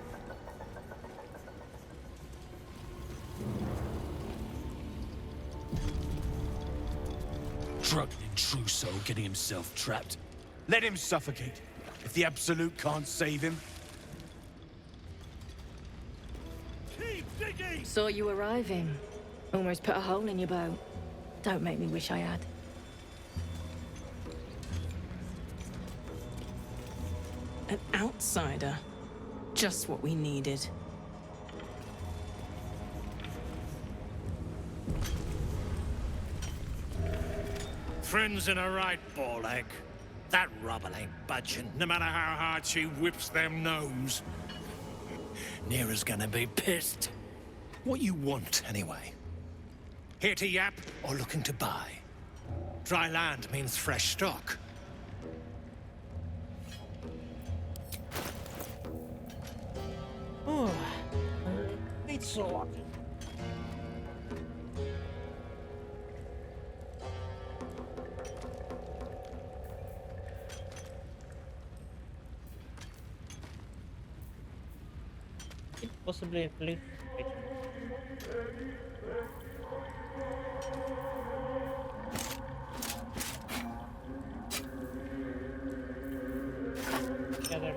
Struggling trousseau getting himself trapped. Let him suffocate. If the Absolute can't save him. Keep digging! Saw you arriving. Almost put a hole in your bow. Don't make me wish I had. An outsider. Just what we needed. Friends in a right ball egg. That rubble ain't budging, no matter how hard she whips them nose. Neera's gonna be pissed. What you want, anyway? Here to yap or looking to buy? Dry land means fresh stock. Oh, it's so hot. It possibly inflict. Together.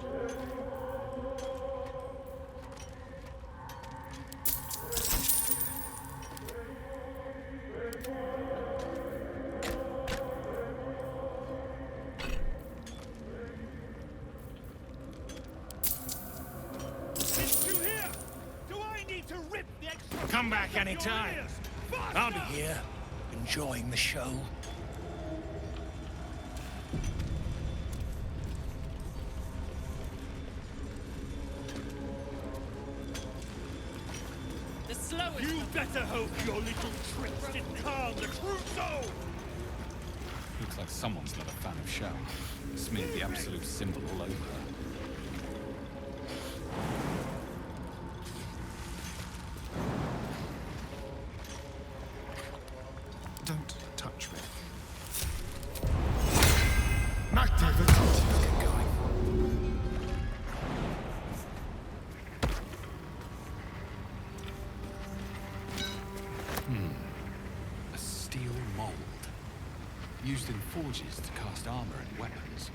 Come back anytime. I'll be here, enjoying the show. The slowest. You better hope your little tricks didn't harm the trousseau! Looks like someone's not a fan of Shao. Smeared the Absolute symbol all over her. Don't touch me. A steel mold. Used in forges to cast armor and weapons.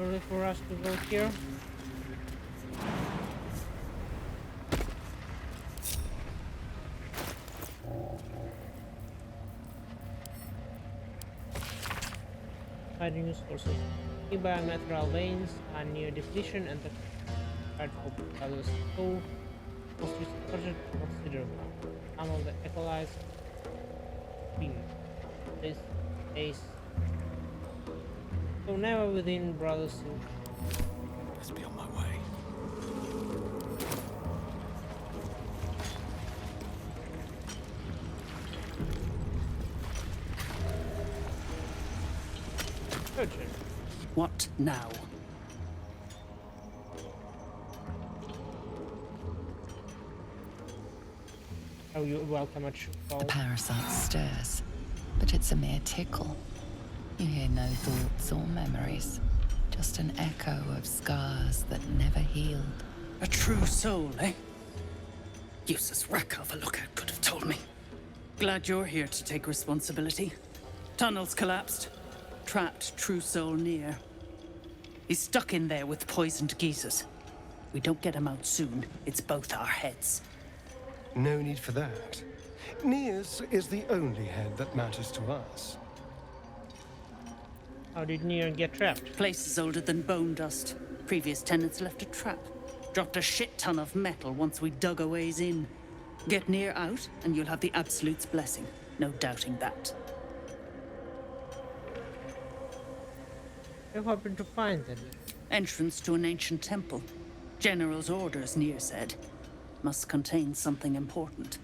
Early for us to go here. Hiding resources. Key biometrical veins are near depletion and the card for others so most recent considerable. Some of the equalized beam. This ace. So never within Brothers Suit. Let's be on my way. What now? Oh, you're welcome at The parasite stirs, but it's a mere tickle. You hear no thoughts or memories, just an echo of scars that never healed. A true soul, eh? Useless wreck of a lookout could have told me. Glad you're here to take responsibility. Tunnels collapsed. Trapped true soul near. He's stuck in there with poisoned geezers. We don't get him out soon, it's both our heads. No need for that. Nia's is the only head that matters to us. How did Nier get trapped? Place is older than bone dust. Previous tenants left a trap. Dropped a shit ton of metal once we dug a ways in. Get near out, and you'll have the Absolute's blessing. No doubting that. I'm hoping to find them. Entrance to an ancient temple. General's orders, Nier said. Must contain something important.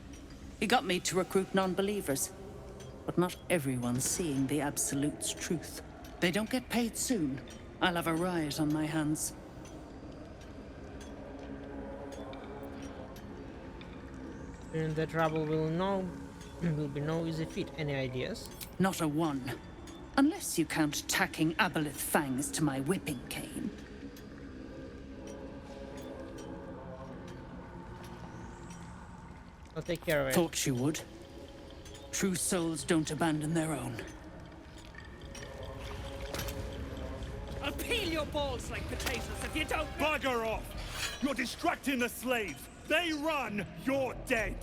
He got me to recruit non-believers. But not everyone's seeing the Absolute's truth. They don't get paid soon. I'll have a riot on my hands. And the trouble will be no easy feat. Any ideas? Not a one. Unless you count tacking aboleth fangs to my whipping cane. I'll take care of it. Thought you would. True souls don't abandon their own. I'll peel your balls like potatoes if you don't... Bugger off! You're distracting the slaves! They run, you're dead!